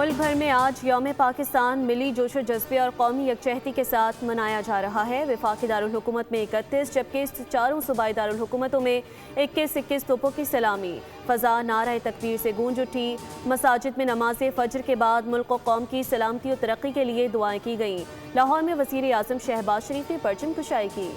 ملک بھر میں آج یوم پاکستان ملی جوش و جذبے اور قومی یکجہتی کے ساتھ منایا جا رہا ہے۔ وفاقی دارالحکومت میں 31 جبکہ چاروں صوبائی دارالحکومتوں میں 21 توپوں کی سلامی۔ فضا نعرہ تکبیر سے گونج اٹھی۔ مساجد میں نماز فجر کے بعد ملک و قوم کی سلامتی و ترقی کے لیے دعائیں کی گئیں۔ لاہور میں وزیر اعظم شہباز شریف نے پرچم کشائی کی۔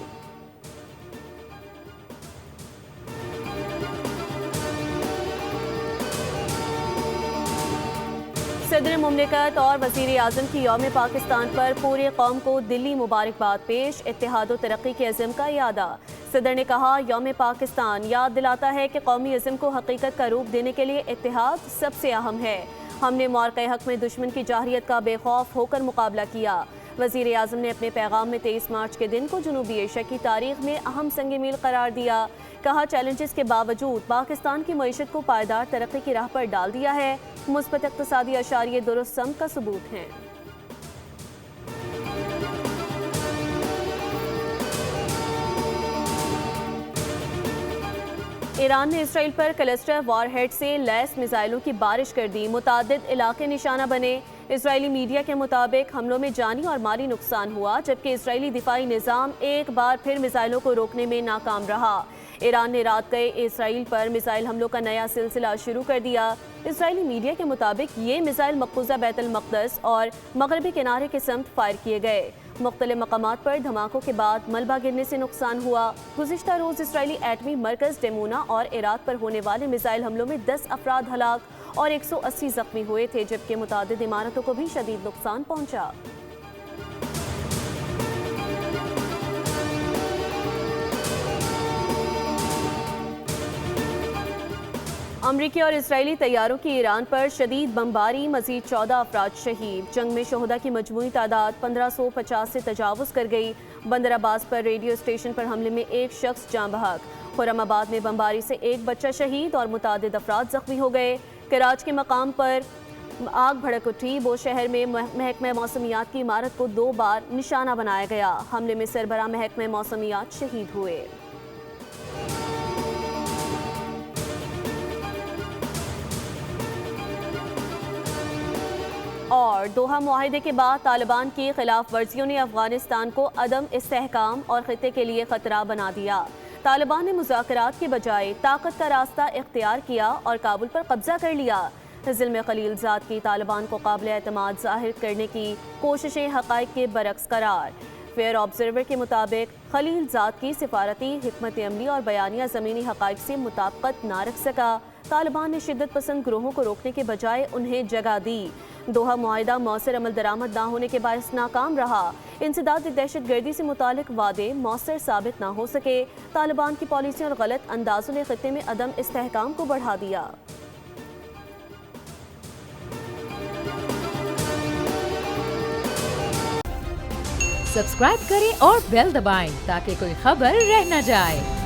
صدر مملکت اور وزیر اعظم کی یوم پاکستان پر پورے قوم کو دلی مبارکباد پیش۔ اتحاد و ترقی کے عزم کا اعادہ۔ صدر نے کہا یوم پاکستان یاد دلاتا ہے کہ قومی عزم کو حقیقت کا روپ دینے کے لیے اتحاد سب سے اہم ہے۔ ہم نے معرکہ حق میں دشمن کی جارحیت کا بے خوف ہو کر مقابلہ کیا۔ وزیر اعظم نے اپنے پیغام میں 23 مارچ کے دن کو جنوبی ایشیا کی تاریخ میں اہم سنگ میل قرار دیا۔ کہا چیلنجز کے باوجود پاکستان کی معیشت کو پائیدار ترقی کی راہ پر ڈال دیا ہے۔ مثبت اقتصادی اشاریے درست سمت کا ثبوت ہیں۔ ایران نے اسرائیل پر کلسٹر وار ہیڈ سے لیس میزائلوں کی بارش کر دی۔ متعدد علاقے نشانہ بنے۔ اسرائیلی میڈیا کے مطابق حملوں میں جانی اور مالی نقصان ہوا، جبکہ اسرائیلی دفاعی نظام ایک بار پھر میزائلوں کو روکنے میں ناکام رہا۔ ایران نے رات گئے اسرائیل پر میزائل حملوں کا نیا سلسلہ شروع کر دیا۔ اسرائیلی میڈیا کے مطابق یہ میزائل مقبوضہ بیت المقدس اور مغربی کنارے کے سمت فائر کیے گئے۔ مختلف مقامات پر دھماکوں کے بعد ملبہ گرنے سے نقصان ہوا۔ گزشتہ روز اسرائیلی ایٹمی مرکز ڈیمونا اور عراق پر ہونے والے میزائل حملوں میں 10 افراد ہلاک اور 180 زخمی ہوئے تھے، جبکہ متعدد عمارتوں کو بھی شدید نقصان پہنچا۔ امریکی اور اسرائیلی طیاروں کی ایران پر شدید بمباری، مزید 14 افراد شہید۔ جنگ میں شہداء کی مجموعی تعداد 1550 سے تجاوز کر گئی۔ بندر عباس پر ریڈیو اسٹیشن پر حملے میں ایک شخص جاں بحق۔ خرم آباد میں بمباری سے ایک بچہ شہید اور متعدد افراد زخمی ہو گئے۔ کراچ کے مقام پر آگ بھڑک اٹھی۔ بو شہر میں محکمہ موسمیات کی عمارت کو 2 بار نشانہ بنایا گیا۔ حملے میں سربراہ محکمہ موسمیات شہید ہوئے۔ اور دوحہ معاہدے کے بعد طالبان کی خلاف ورزیوں نے افغانستان کو عدم استحکام اور خطے کے لیے خطرہ بنا دیا۔ طالبان نے مذاکرات کے بجائے طاقت کا راستہ اختیار کیا اور کابل پر قبضہ کر لیا۔ ضلع میں خلیل زاد کی طالبان کو قابل اعتماد ظاہر کرنے کی کوششیں حقائق کے برعکس قرار۔ فیئر آبزرور کے مطابق خلیل زاد کی سفارتی حکمت عملی اور بیانیہ زمینی حقائق سے مطابقت نہ رکھ سکا۔ طالبان نے شدت پسند گروہوں کو روکنے کے بجائے انہیں جگہ دی۔ دوحہ معاہدہ مؤثر عمل درآمد نہ ہونے کے باعث ناکام رہا۔ انسداد دہشت گردی سے متعلق وعدے مؤثر ثابت نہ ہو سکے۔ طالبان کی پالیسیوں اور غلط اندازوں نے خطے میں عدم استحکام کو بڑھا دیا۔ سبسکرائب کریں اور بیل دبائیں تاکہ کوئی خبر رہ نہ جائے۔